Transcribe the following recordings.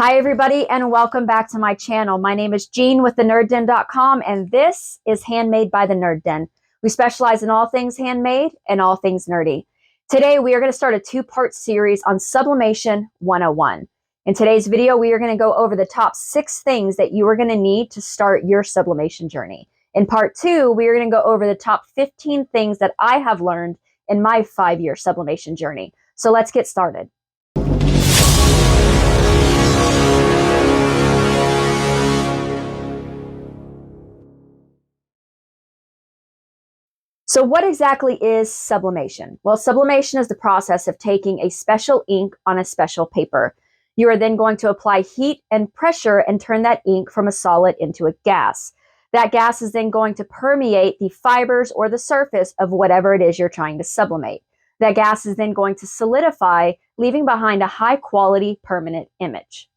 Hi, everybody, and welcome back to my channel. My name is Jean with thenerdden.com, and this is Handmade by the Nerd Den. We specialize in all things handmade and all things nerdy. Today, we are going to start a two-part series on Sublimation 101. In today's video, we are going to go over the top 6 things that you are going to need to start your sublimation journey. In part 2, we are going to go over the top 15 things that I have learned in my 5-year sublimation journey. So let's get started. So what exactly is sublimation? Well, sublimation is the process of taking a special ink on a special paper. You are then going to apply heat and pressure and turn that ink from a solid into a gas. That gas is then going to permeate the fibers or the surface of whatever it is you're trying to sublimate. That gas is then going to solidify, leaving behind a high quality permanent image.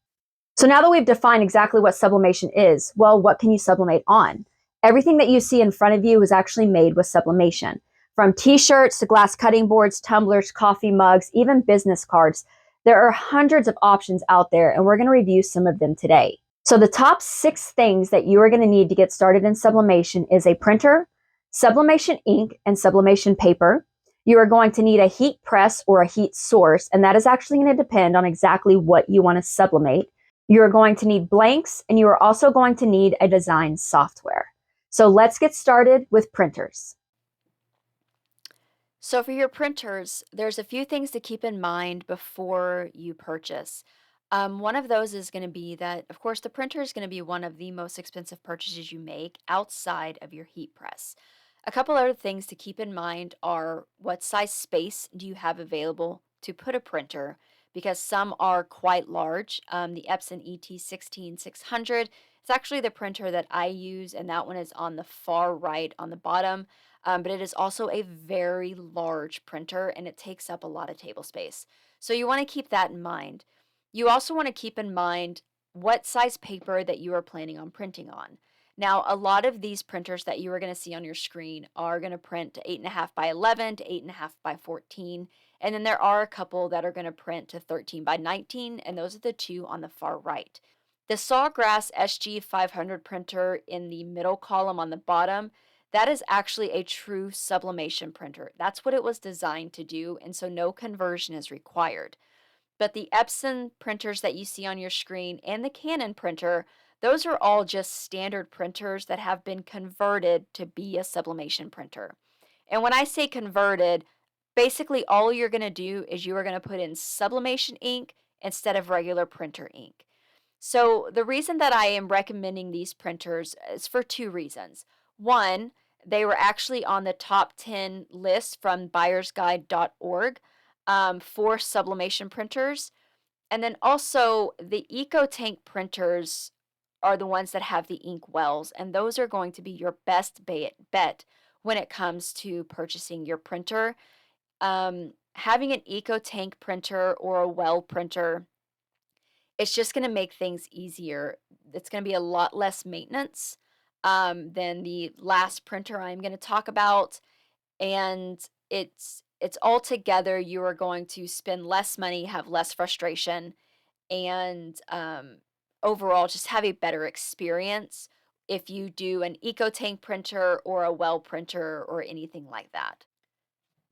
So now that we've defined exactly what sublimation is, well, what can you sublimate on? Everything that you see in front of you is actually made with sublimation. From t-shirts to glass cutting boards, tumblers, coffee mugs, even business cards. There are hundreds of options out there, and we're going to review some of them today. So the top 6 things that you are going to need to get started in sublimation is a printer, sublimation ink, and sublimation paper. You are going to need a heat press or a heat source, and that is actually going to depend on exactly what you want to sublimate. You're going to need blanks, and you are also going to need a design software. So let's get started with printers. So for your printers, there's a few things to keep in mind before you purchase. One of those is going to be that, of course, the printer is going to be one of the most expensive purchases you make outside of your heat press. A couple other things to keep in mind are what size space do you have available to put a printer, because some are quite large. The Epson ET16600, it's actually the printer that I use, and that one is on the far right on the bottom. But it is also a very large printer and it takes up a lot of table space. So you want to keep that in mind. You also want to keep in mind what size paper that you are planning on printing on. Now, a lot of these printers that you are going to see on your screen are going to print to 8.5 by 11 to 8.5 by 14. And then there are a couple that are going to print to 13 by 19, and those are the two on the far right. The Sawgrass SG500 printer in the middle column on the bottom, that is actually a true sublimation printer. That's what it was designed to do, and so no conversion is required. But the Epson printers that you see on your screen and the Canon printer, those are all just standard printers that have been converted to be a sublimation printer. And when I say converted, basically all you're going to do is you are going to put in sublimation ink instead of regular printer ink. So the reason that I am recommending these printers is for 2 reasons. One, they were actually on the top 10 list from buyersguide.org for sublimation printers. And then also the EcoTank printers are the ones that have the ink wells, and those are going to be your best bet when it comes to purchasing your printer. Having an EcoTank printer or a well printer, it's just going to make things easier. It's going to be a lot less maintenance than the last printer I'm going to talk about, and it's all together. You are going to spend less money, have less frustration, and overall just have a better experience if you do an EcoTank printer or a well printer or anything like that.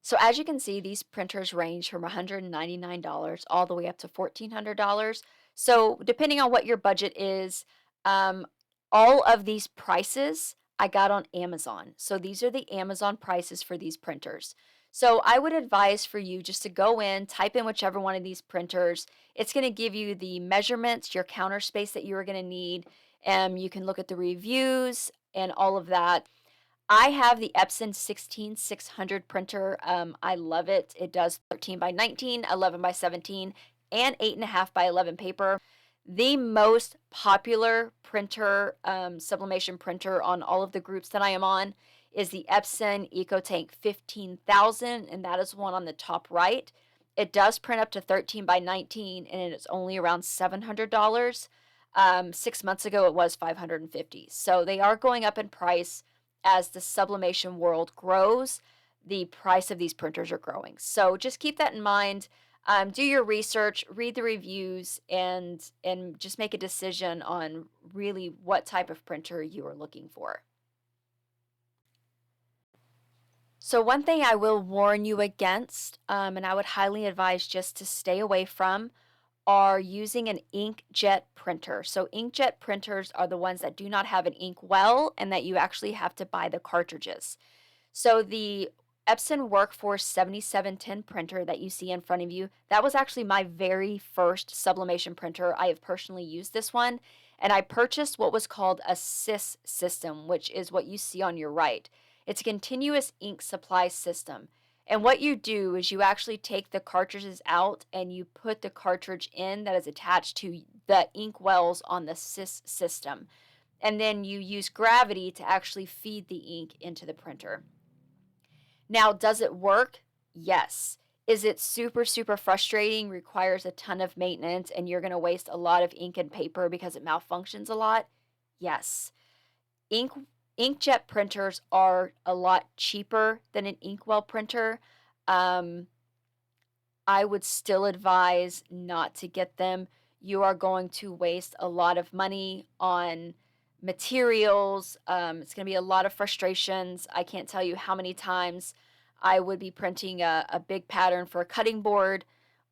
So as you can see, these printers range from $199 all the way up to $1,400. So depending on what your budget is, um, all of these prices I got on Amazon. So these are the Amazon prices for these printers. So I would advise for you just to go in, type in whichever one of these printers. It's going to give you the measurements, your counter space that you're going to need, and you can look at the reviews and all of that. I have the Epson 16600 printer. I love it. It does 13 by 19, 11 by 17, and 8.5 by 11 paper. The most popular printer, sublimation printer on all of the groups that I am on is the Epson EcoTank 15,000, and that is one on the top right. It does print up to 13 by 19, and it is only around $700. 6 months ago, it was $550. So they are going up in price. As the sublimation world grows, the price of these printers are growing. So just keep that in mind. Do your research, read the reviews, and just make a decision on really what type of printer you are looking for. So one thing I will warn you against, and I would highly advise just to stay away from, are using an inkjet printer. So inkjet printers are the ones that do not have an ink well and that you actually have to buy the cartridges. So the Epson Workforce 7710 printer that you see in front of you, that was actually my very first sublimation printer. I have personally used this one, and I purchased what was called a SIS system, which is what you see on your right. It's a continuous ink supply system. And what you do is you actually take the cartridges out and you put the cartridge in that is attached to the ink wells on the SIS system. And then you use gravity to actually feed the ink into the printer. Now, does it work? Yes. Is it super, super frustrating, requires a ton of maintenance, and you're going to waste a lot of ink and paper because it malfunctions a lot? Yes. Ink inkjet printers are a lot cheaper than an inkwell printer. Um, I would still advise not to get them. You are going to waste a lot of money on materials. It's going to be a lot of frustrations. I can't tell you how many times I would be printing a big pattern for a cutting board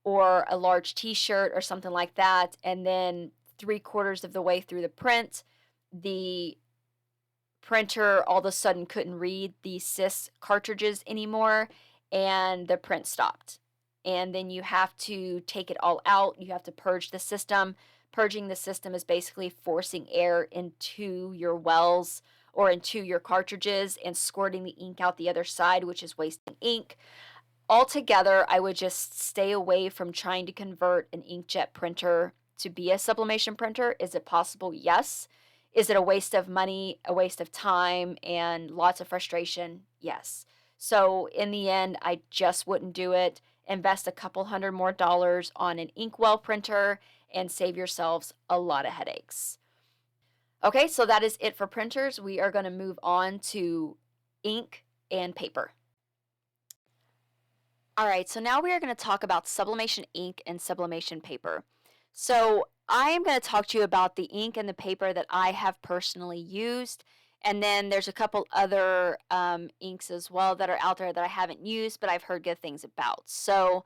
or a large t shirt or something like that. And then 3/4 of the way through the print, the printer all of a sudden couldn't read the SIS cartridges anymore and the print stopped. And then you have to take it all out. You have to purge the system. Purging the system is basically forcing air into your wells or into your cartridges and squirting the ink out the other side, which is wasting ink. Altogether, I would just stay away from trying to convert an inkjet printer to be a sublimation printer. Is it possible? Yes. Is it a waste of money, a waste of time, and lots of frustration? Yes. So in the end, I just wouldn't do it. Invest a couple hundred more dollars on an inkwell printer and save yourselves a lot of headaches. Okay, so that is it for printers. We are going to move on to ink and paper. All right, so now we are going to talk about sublimation ink and sublimation paper. So I am going to talk to you about the ink and the paper that I have personally used. And then there's a couple other inks as well that are out there that I haven't used, but I've heard good things about. So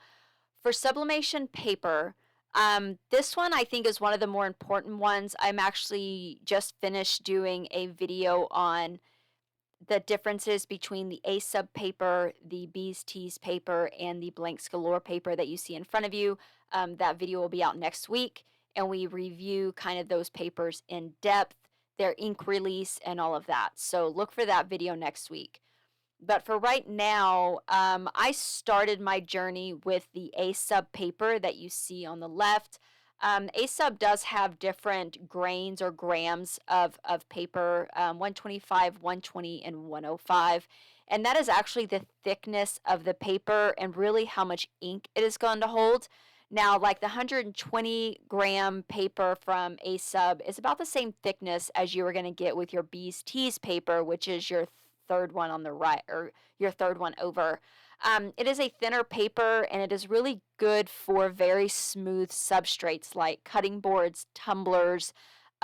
for sublimation paper, this one I think is one of the more important ones. I'm actually just finished doing a video on the differences between the A sub paper, the B's T's paper, and the blanks galore paper that you see in front of you. That video will be out next week, and we review kind of those papers in depth, their ink release, and all of that. So look for that video next week. But for right now, I started my journey with the A sub paper that you see on the left. A sub does have different grains or grams of paper, 125, 120, and 105. And that is actually the thickness of the paper and really how much ink it is going to hold. Now, like the 120-gram paper from A sub is about the same thickness as you were going to get with your B's T's paper, which is your third one on the right, or your third one over. It is a thinner paper and it is really good for very smooth substrates like cutting boards, tumblers,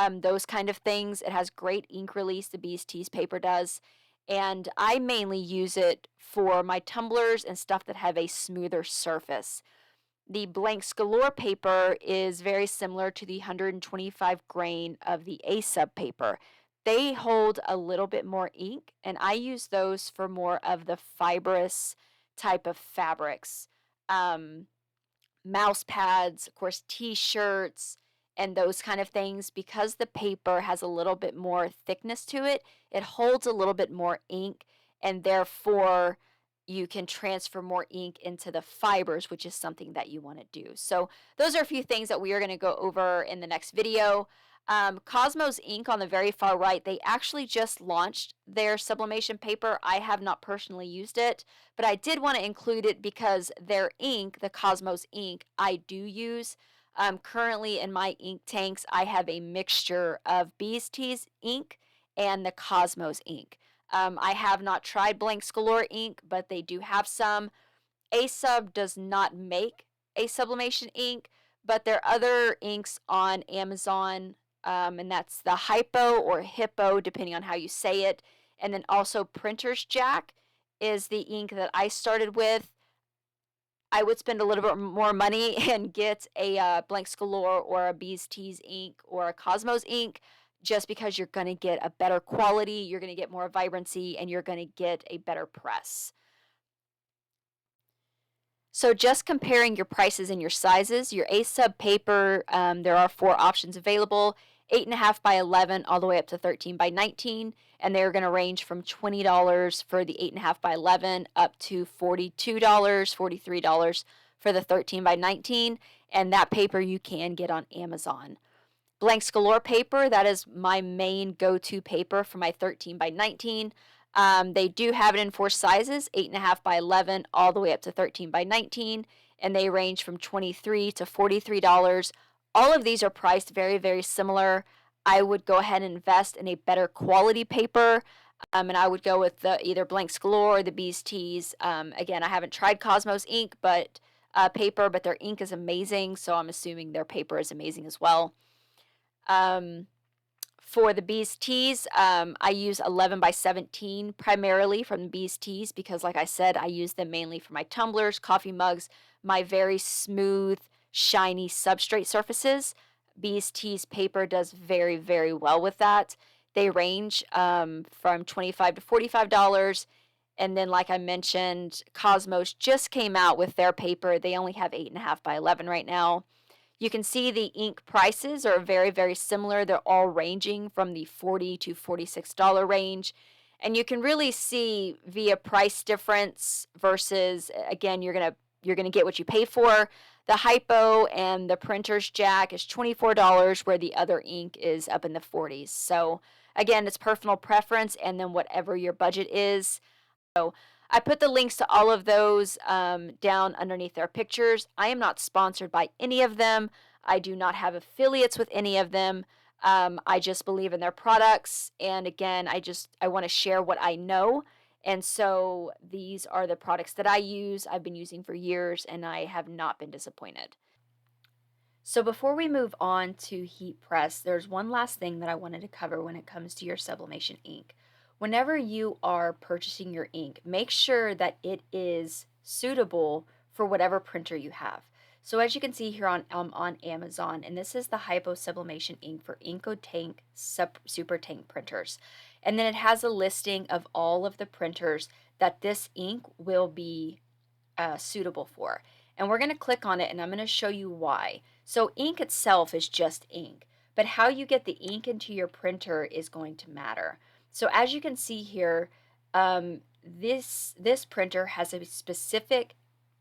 those kind of things. It has great ink release, the B's T's paper does. And I mainly use it for my tumblers and stuff that have a smoother surface. The blanks galore paper is very similar to the 125 grain of the A sub paper. They hold a little bit more ink, and I use those for more of the fibrous type of fabrics. Um, Mouse pads, of course, t-shirts, and those kind of things. Because the paper has a little bit more thickness to it, it holds a little bit more ink, and therefore you can transfer more ink into the fibers, which is something that you want to do. So those are a few things that we are going to go over in the next video. Cosmos Ink on the very far right, they actually just launched their sublimation paper. I have not personally used it, but I did want to include it because their ink, the Cosmos ink, I do use. Currently in my ink tanks, I have a mixture of B's T's ink and the Cosmos ink. I have not tried Blanks Galore ink, but they do have some. A sub does not make a sublimation ink, but there are other inks on Amazon, and that's the Hypo or Hippo, depending on how you say it. And then also Printer's Jack is the ink that I started with. I would spend a little bit more money and get a Blanks Galore or a Bees Tees ink or a Cosmos ink just because you're going to get a better quality, you're going to get more vibrancy, and you're going to get a better press. So just comparing your prices and your sizes, your A-sub paper, there are 4 options available, 8.5 by 11 all the way up to 13 by 19, and they're going to range from $20 for the 8.5 by 11 up to $42, $43 for the 13 by 19, and that paper you can get on Amazon. Blanks Galore paper, that is my main go-to paper for my 13 by 19. They do have it in 4 sizes, 8.5 by 11 all the way up to 13 by 19, and they range from $23 to $43. All of these are priced very, very similar. I would go ahead and invest in a better quality paper, and I would go with the either Blanks Galore or the Bees Tees. Again, I haven't tried Cosmos ink, but paper, but their ink is amazing, so I'm assuming their paper is amazing as well. For the Bees Tees, I use 11 by 17 primarily from the Bees Tees because, like I said, I use them mainly for my tumblers, coffee mugs, my very smooth, shiny substrate surfaces. Bees Tees paper does very, very well with that. They range from $25 to $45. And then, like I mentioned, Cosmos just came out with their paper. They only have 8.5 by 11 right now. You can see the ink prices are very, very similar. They're all ranging from the $40 to $46 range. And you can really see via price difference versus, again, you're gonna get what you pay for. The Hypo and the Printer's Jack is $24, where the other ink is up in the 40s. So again, it's personal preference and then whatever your budget is. So I put the links to all of those down underneath their pictures. I am not sponsored by any of them. I do not have affiliates with any of them. I just believe in their products. And again, I want to share what I know. And so these are the products that I use. I've been using for years and I have not been disappointed. So before we move on to heat press, there's one last thing that I wanted to cover when it comes to your sublimation ink. Whenever you are purchasing your ink, make sure that it is suitable for whatever printer you have. So as you can see here on Amazon, and this is the Hypo Sublimation ink for IncoTank Super Tank printers. And then it has a listing of all of the printers that this ink will be suitable for. And we're going to click on it and I'm going to show you why. So ink itself is just ink, but how you get the ink into your printer is going to matter. So as you can see here, this printer has a specific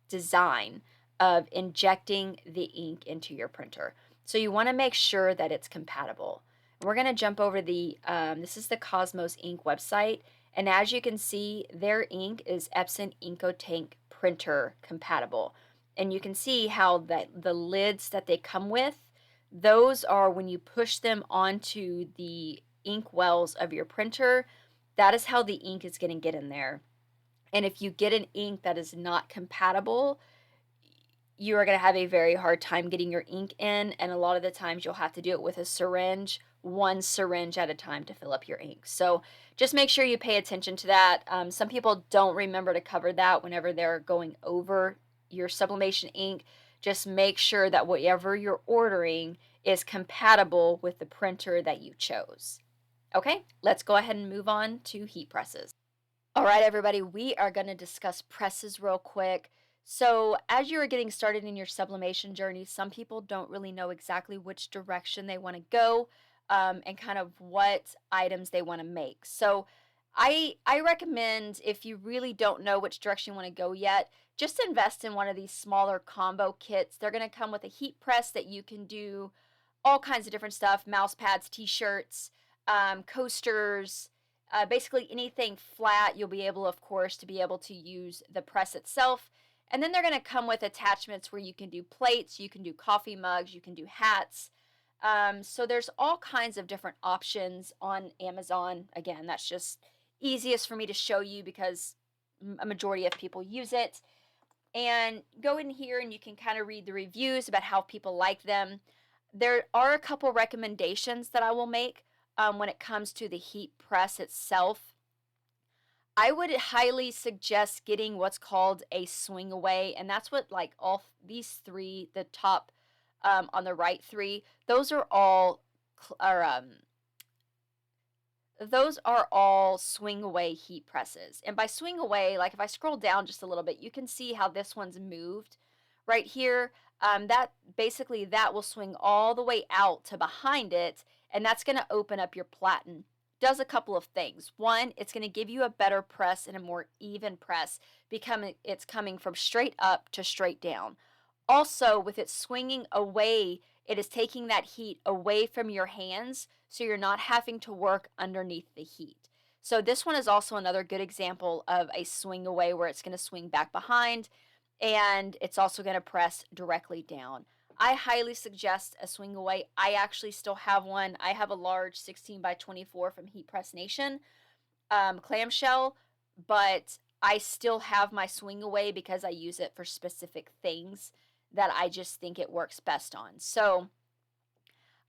design of injecting the ink into your printer. So you want to make sure that it's compatible. We're going to jump over this is the Cosmos ink website. And as you can see, their ink is Epson IncoTank printer compatible. And you can see how the lids that they come with, those are when you push them onto the ink wells of your printer, that is how the ink is going to get in there. And if you get an ink that is not compatible, you are going to have a very hard time getting your ink in, and a lot of the times you'll have to do it with a syringe, one syringe at a time to fill up your ink. So just make sure you pay attention to that. Some people don't remember to cover that whenever they're going over your sublimation ink. Just make sure that whatever you're ordering is compatible with the printer that you chose. Okay, let's go ahead and move on to heat presses. All right, everybody, we are going to discuss presses real quick. So as you are getting started in your sublimation journey, some people don't really know exactly which direction they want to go and kind of what items they want to make. So I recommend, if you really don't know which direction you want to go yet, just invest in one of these smaller combo kits. They're going to come with a heat press that you can do all kinds of different stuff, mouse pads, t-shirts, coasters, basically anything flat. You'll be able, of course, to be able to use the press itself. And then they're going to come with attachments where you can do plates, you can do coffee mugs, you can do hats. So there's all kinds of different options on Amazon. Again, that's just easiest for me to show you because a majority of people use it. and go in here and you can kind of read the reviews about how people like them. There are a couple recommendations that I will make when it comes to the heat press itself. I would highly suggest getting what's called a swing away, and that's what like these three, the top on the right three, those are all are those are all swing away heat presses. And by swing away, like if I scroll down just a little bit, you can see how this one's moved right here. That basically that will swing all the way out to behind it, and that's going to open up your platen. Does a couple of things. One, it's going to give you a better press and a more even press, becoming it's coming from straight up to straight down. Also, with it swinging away, it is taking that heat away from your hands, so you're not having to work underneath the heat. So this one is also another good example of a swing away where it's going to swing back behind, and it's also going to press directly down. I highly suggest a swing away. I actually still have one. I have a large 16 by 24 from Heat Press Nation clamshell, but I still have my swing away because I use it for specific things that I just think it works best on. So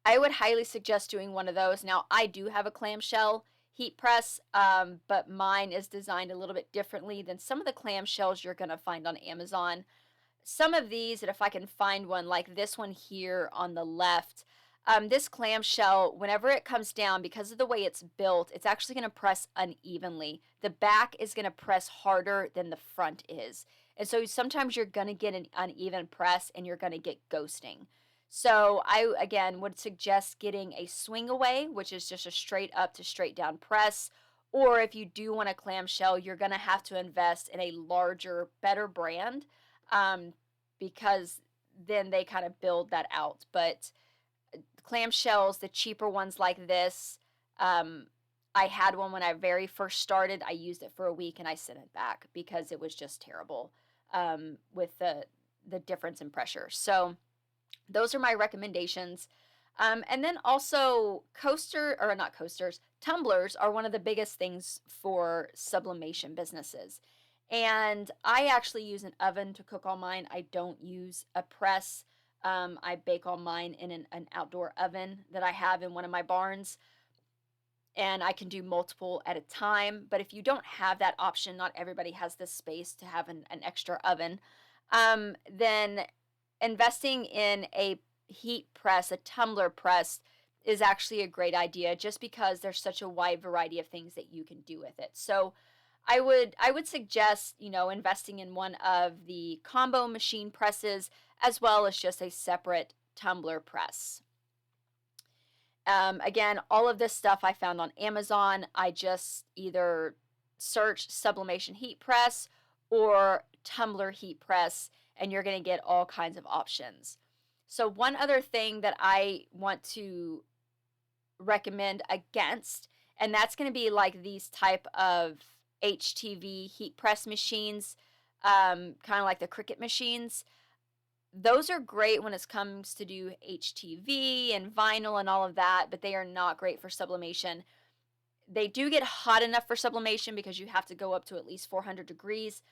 I would highly suggest doing one of those. Now, I do have a clamshell heat press, but mine is designed a little bit differently than some of the clamshells you're going to find on Amazon. Some of these, and if I can find one like this one here on the left, this clamshell, whenever it comes down, because of the way it's built, it's actually going to press unevenly. The back is going to press harder than the front is. And so sometimes you're going to get an uneven press and you're going to get ghosting. So I, again, would suggest getting a swing away, which is just a straight up to straight down press. Or if you do want a clamshell, you're going to have to invest in a larger, better brand because then they kind of build that out. But clamshells, the cheaper ones like this, I had one when I very first started. I used it for a week and I sent it back because it was just terrible with the difference in pressure. So those are my recommendations. And then also not coasters, tumblers are one of the biggest things for sublimation businesses. And I actually use an oven to cook all mine. I don't use a press. I bake all mine in an outdoor oven that I have in one of my barns, and I can do multiple at a time. But if you don't have that option, not everybody has the space to have an extra oven, then investing in a heat press, a tumbler press, is actually a great idea just because there's such a wide variety of things that you can do with it. So I would suggest, investing in one of the combo machine presses as well as just a separate tumbler press. Again, all of this stuff I found on Amazon. I just either search sublimation heat press or tumbler heat press, and you're going to get all kinds of options. So one other thing that I want to recommend against, and that's going to be like these type of HTV heat press machines, kind of like the Cricut machines. Those are great when it comes to do HTV and vinyl and all of that, but they are not great for sublimation. They do get hot enough for sublimation because you have to go up to at least 400 degrees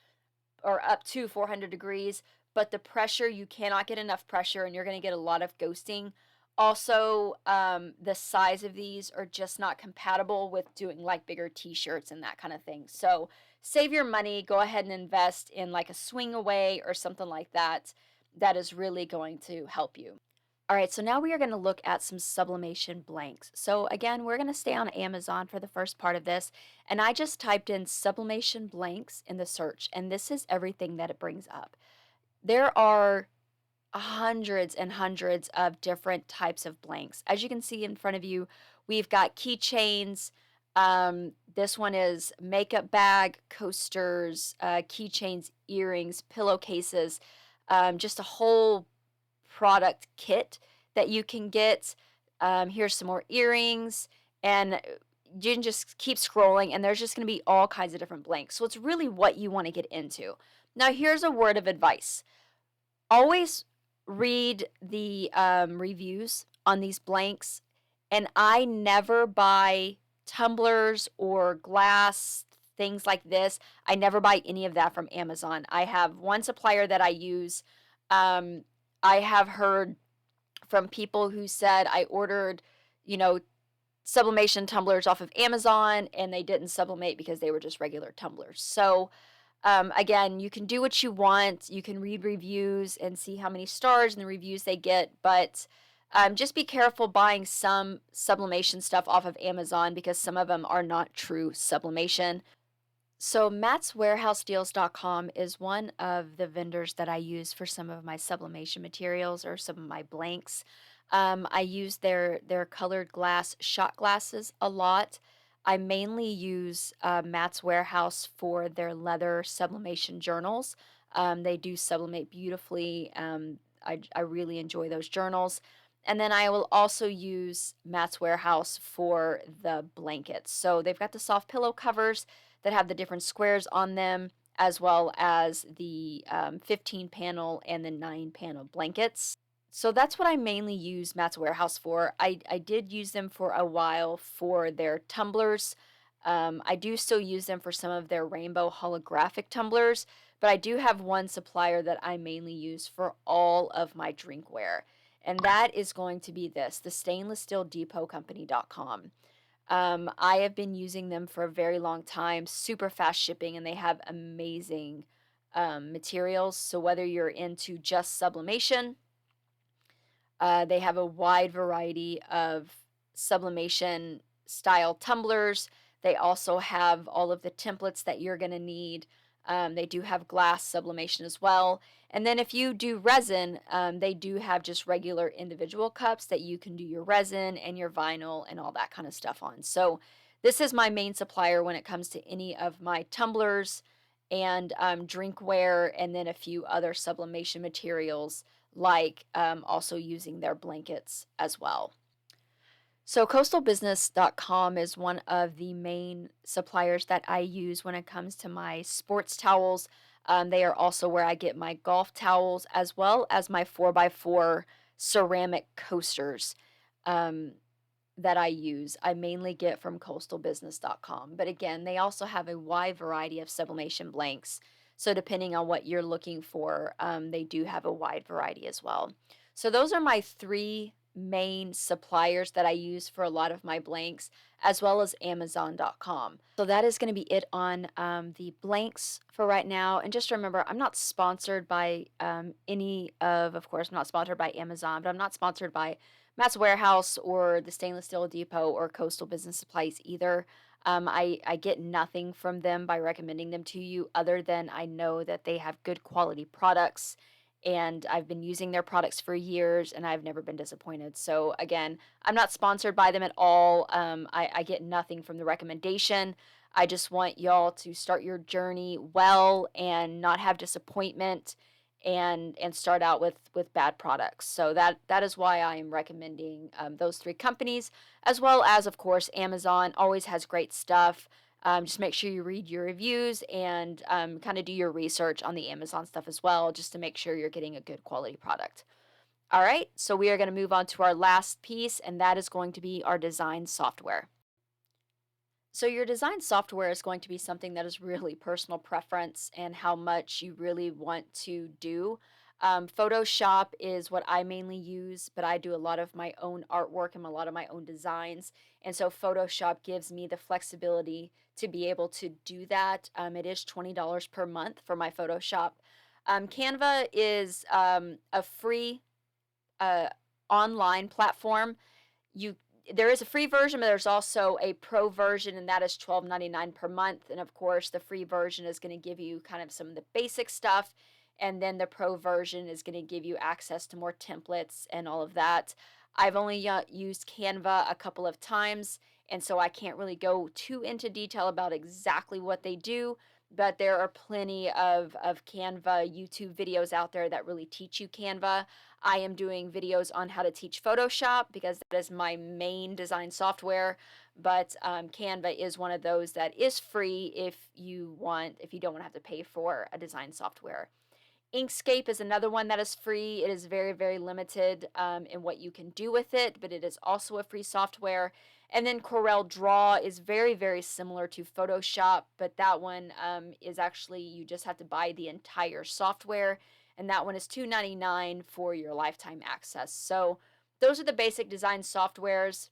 or up to 400 degrees, but the pressure, you cannot get enough pressure and you're going to get a lot of ghosting. Also, the size of these are just not compatible with doing like bigger t-shirts and that kind of thing. So save your money, go ahead and invest in like a swing away or something like that. That is really going to help you. All right, so now we are going to look at some sublimation blanks. So again, we're going to stay on Amazon for the first part of this, and I just typed in sublimation blanks in the search, and this is everything that it brings up. There are hundreds and hundreds of different types of blanks. As you can see in front of you, we've got keychains. This one is makeup bag, coasters, keychains, earrings, pillowcases, just a whole product kit that you can get. Here's some more earrings, and you can just keep scrolling, and there's just going to be all kinds of different blanks. So it's really what you want to get into. Now, here's a word of advice. Always read the reviews on these blanks, and I never buy tumblers or glass things like this, I never buy any of that from Amazon. I have one supplier that I use. Um, I have heard from people who said I ordered, you know, sublimation tumblers off of Amazon and they didn't sublimate because they were just regular tumblers. So, again, you can do what you want. You can read reviews and see how many stars and the reviews they get, but just be careful buying some sublimation stuff off of Amazon because some of them are not true sublimation. So, mattswarehousedeals.com is one of the vendors that I use for some of my sublimation materials or some of my blanks. I use their colored glass shot glasses a lot. I mainly use Matt's Warehouse for their leather sublimation journals. They do sublimate beautifully. I really enjoy those journals. And then I will also use Matt's Warehouse for the blankets. So they've got the soft pillow covers that have the different squares on them, as well as the 15 panel and the 9 panel blankets. So that's what I mainly use Matt's Warehouse for. I did use them for a while for their tumblers. I do still use them for some of their rainbow holographic tumblers, but I do have one supplier that I mainly use for all of my drinkware. And that is going to be this, the stainless steel depot company.com. I have been using them for a very long time, super fast shipping, and they have amazing materials. So whether you're into just sublimation, they have a wide variety of sublimation style tumblers. They also have all of the templates that you're going to need. They do have glass sublimation as well. And then if you do resin, they do have just regular individual cups that you can do your resin and your vinyl and all that kind of stuff on. So this is my main supplier when it comes to any of my tumblers and drinkware, and then a few other sublimation materials like also using their blankets as well. So coastalbusiness.com is one of the main suppliers that I use when it comes to my sports towels. They are also where I get my golf towels as well as my 4x4 ceramic coasters um, that I use. I mainly get from coastalbusiness.com. But again, they also have a wide variety of sublimation blanks. So depending on what you're looking for, they do have a wide variety as well. So those are my three main suppliers that I use for a lot of my blanks, as well as Amazon.com. So that is going to be it on the blanks for right now. And just remember, I'm not sponsored by of course, I'm not sponsored by Amazon, but I'm not sponsored by Matt's Warehouse or the Stainless Steel Depot or Coastal Business Supplies either. I get nothing from them by recommending them to you other than I know that they have good quality products and I've been using their products for years and I've never been disappointed. So again, I'm not sponsored by them at all. I get nothing from the recommendation. I just want y'all to start your journey well and not have disappointment and start out with bad products. So that is why I am recommending those three companies, as well as of course Amazon always has great stuff. Just make sure you read your reviews and kind of do your research on the Amazon stuff as well, just to make sure you're getting a good quality product. All right, so we are going to move on to our last piece, and that is going to be our design software. So your design software is going to be something that is really personal preference and how much you really want to do. Photoshop is what I mainly use, but I do a lot of my own artwork and a lot of my own designs. And so Photoshop gives me the flexibility to be able to do that. It is $20 per month for my Photoshop. Canva is a free uh, online platform. You There is a free version, but there's also a pro version, and that is $12.99 per month. And of course, the free version is going to give you kind of some of the basic stuff, and then the pro version is going to give you access to more templates and all of that. I've only used Canva a couple of times, and so I can't really go too into detail about exactly what they do, but there are plenty of Canva YouTube videos out there that really teach you Canva. I am doing videos on how to teach Photoshop because that is my main design software, but Canva is one of those that is free if you don't want to have to pay for a design software. Inkscape is another one that is free. It is very, very limited in what you can do with it, but it is also a free software. And then Corel Draw is very, very similar to Photoshop, but that one is actually, you just have to buy the entire software, and that one is $2.99 for your lifetime access. So those are the basic design softwares.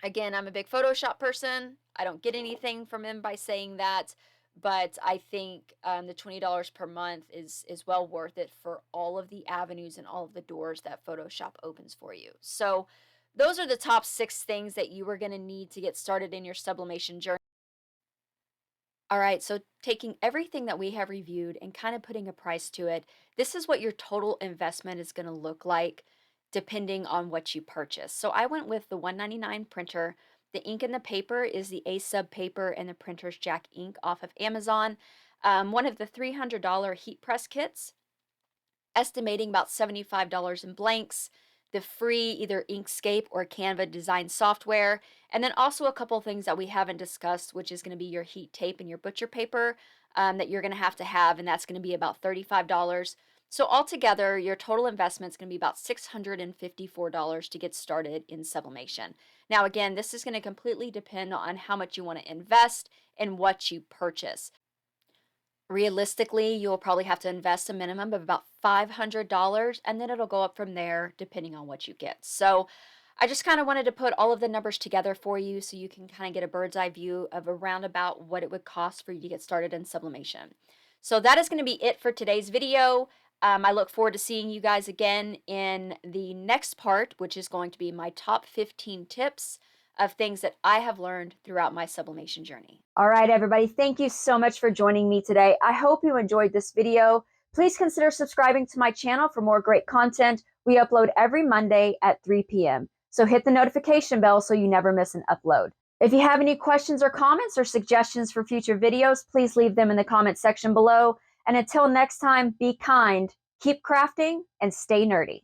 Again, I'm a big Photoshop person. I don't get anything from them by saying that, but I think the $20 per month is well worth it for all of the avenues and all of the doors that Photoshop opens for you. So those are the top 6 things that you are going to need to get started in your sublimation journey. All right, so taking everything that we have reviewed and kind of putting a price to it, this is what your total investment is going to look like depending on what you purchase. So I went with the $199 printer. The ink and the paper is the A Sub paper and the Printer's Jack ink off of Amazon. One of the $300 heat press kits, estimating about $75 in blanks, the free either Inkscape or Canva design software, and then also a couple things that we haven't discussed, which is going to be your heat tape and your butcher paper that you're going to have, and that's going to be about $35. So altogether, your total investment is going to be about $654 to get started in sublimation. Now, again, this is going to completely depend on how much you want to invest and what you purchase. Realistically, you'll probably have to invest a minimum of about $500, and then it'll go up from there depending on what you get. So I just kind of wanted to put all of the numbers together for you so you can kind of get a bird's eye view of around about what it would cost for you to get started in sublimation. So that is going to be it for today's video. I look forward to seeing you guys again in the next part, which is going to be my top 15 tips of things that I have learned throughout my sublimation journey. All right, everybody, thank you so much for joining me today. I hope you enjoyed this video. Please consider subscribing to my channel for more great content. We upload every Monday at 3 p.m. So hit the notification bell so you never miss an upload. If you have any questions or comments or suggestions for future videos, please leave them in the comment section below. And until next time, be kind, keep crafting, and stay nerdy.